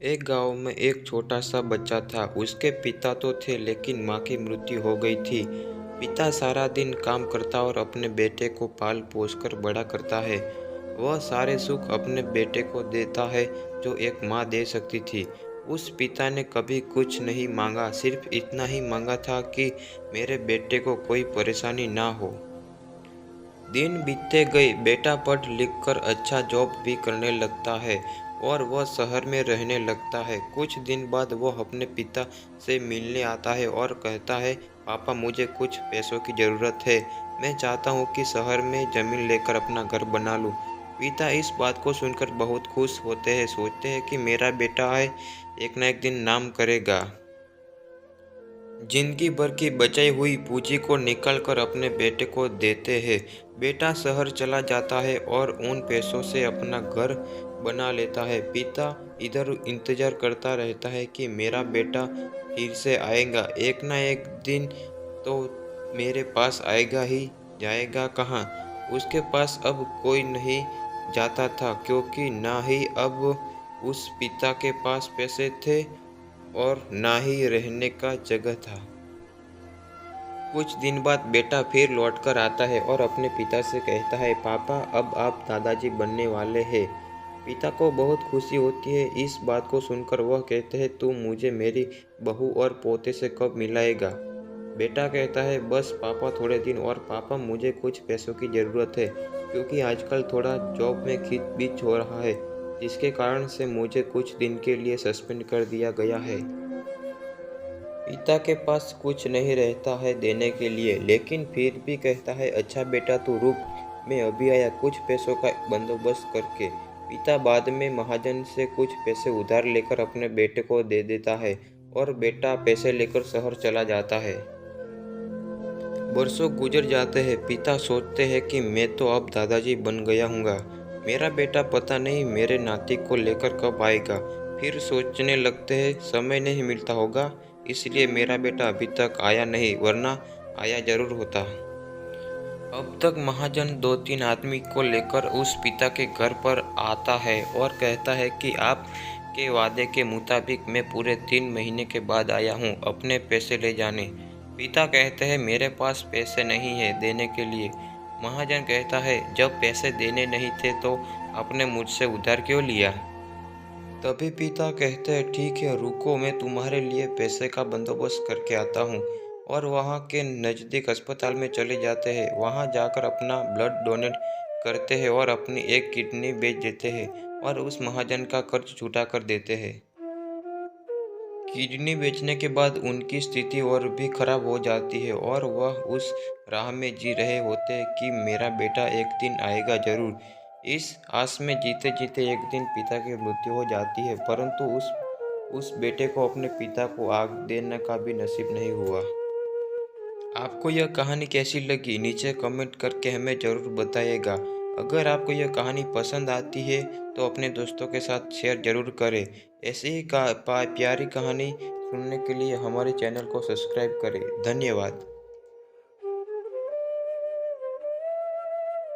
एक गांव में एक छोटा सा बच्चा था। उसके पिता तो थे लेकिन माँ की मृत्यु हो गई थी। पिता सारा दिन काम करता और अपने बेटे को पाल पोस कर बड़ा करता है। वह सारे सुख अपने बेटे को देता है जो एक माँ दे सकती थी। उस पिता ने कभी कुछ नहीं मांगा, सिर्फ इतना ही मांगा था कि मेरे बेटे को कोई परेशानी ना हो। दिन बीतते गए, बेटा पढ़ लिख कर अच्छा जॉब भी करने लगता है और वह शहर में रहने लगता है। कुछ दिन बाद वह अपने पिता से मिलने आता है और कहता है, पापा मुझे कुछ पैसों की ज़रूरत है। मैं चाहता हूँ कि शहर में ज़मीन लेकर अपना घर बना लूँ। पिता इस बात को सुनकर बहुत खुश होते हैं, सोचते हैं कि मेरा बेटा है, एक न एक दिन नाम करेगा। जिंदगी भर की बचाई हुई पूंजी को निकालकर अपने बेटे को देते हैं। बेटा शहर चला जाता है और उन पैसों से अपना घर बना लेता है। पिता इधर इंतजार करता रहता है कि मेरा बेटा फिर से आएगा, एक ना एक दिन तो मेरे पास आएगा ही। जाएगा कहाँ? उसके पास अब कोई नहीं जाता था, क्योंकि ना ही अब उस पिता के पास पैसे थे और ना ही रहने का जगह था। कुछ दिन बाद बेटा फिर लौटकर आता है और अपने पिता से कहता है, पापा अब आप दादाजी बनने वाले हैं। पिता को बहुत खुशी होती है। इस बात को सुनकर वह कहते हैं, तू मुझे मेरी बहू और पोते से कब मिलाएगा? बेटा कहता है, बस पापा थोड़े दिन और। पापा मुझे कुछ पैसों की ज़रूरत है, क्योंकि आजकल थोड़ा जॉब में खींच बीच हो रहा है, जिसके कारण से मुझे कुछ दिन के लिए सस्पेंड कर दिया गया है। पिता के पास कुछ नहीं रहता है देने के लिए, लेकिन फिर भी कहता है, अच्छा बेटा तू रुक, मैं अभी आया कुछ पैसों का बंदोबस्त करके। पिता बाद में महाजन से कुछ पैसे उधार लेकर अपने बेटे को दे देता है और बेटा पैसे लेकर शहर चला जाता है। वर्षों गुजर जाते हैं। पिता सोचते हैं कि मैं तो अब दादाजी बन गया हूँगा, मेरा बेटा पता नहीं मेरे नाती को लेकर कब आएगा। फिर सोचने लगते हैं, समय नहीं मिलता होगा, इसलिए मेरा बेटा अभी तक आया नहीं, वरना आया जरूर होता। अब तक महाजन दो तीन आदमी को लेकर उस पिता के घर पर आता है और कहता है कि आप के वादे के मुताबिक मैं पूरे 3 महीने के बाद आया हूँ अपने पैसे ले जाने। पिता कहते हैं, मेरे पास पैसे नहीं है देने के लिए। महाजन कहता है, जब पैसे देने नहीं थे तो आपने मुझसे उधार क्यों लिया? तभी पिता कहते हैं, ठीक है रुको, मैं तुम्हारे लिए पैसे का बंदोबस्त करके आता हूँ। और वहाँ के नज़दीक अस्पताल में चले जाते हैं। वहाँ जाकर अपना ब्लड डोनेट करते हैं और अपनी एक किडनी बेच देते हैं और उस महाजन का कर्ज छुटा कर देते हैं। किडनी बेचने के बाद उनकी स्थिति और भी खराब हो जाती है और वह उस राह में जी रहे होते हैं कि मेरा बेटा एक दिन आएगा जरूर। इस आस में जीते जीते एक दिन पिता की मृत्यु हो जाती है, परंतु उस बेटे को अपने पिता को आग देने का भी नसीब नहीं हुआ। आपको यह कहानी कैसी लगी नीचे कमेंट करके हमें ज़रूर बताइएगा। अगर आपको यह कहानी पसंद आती है तो अपने दोस्तों के साथ शेयर ज़रूर करें। ऐसी ही प्यारी कहानी सुनने के लिए हमारे चैनल को सब्सक्राइब करें। धन्यवाद।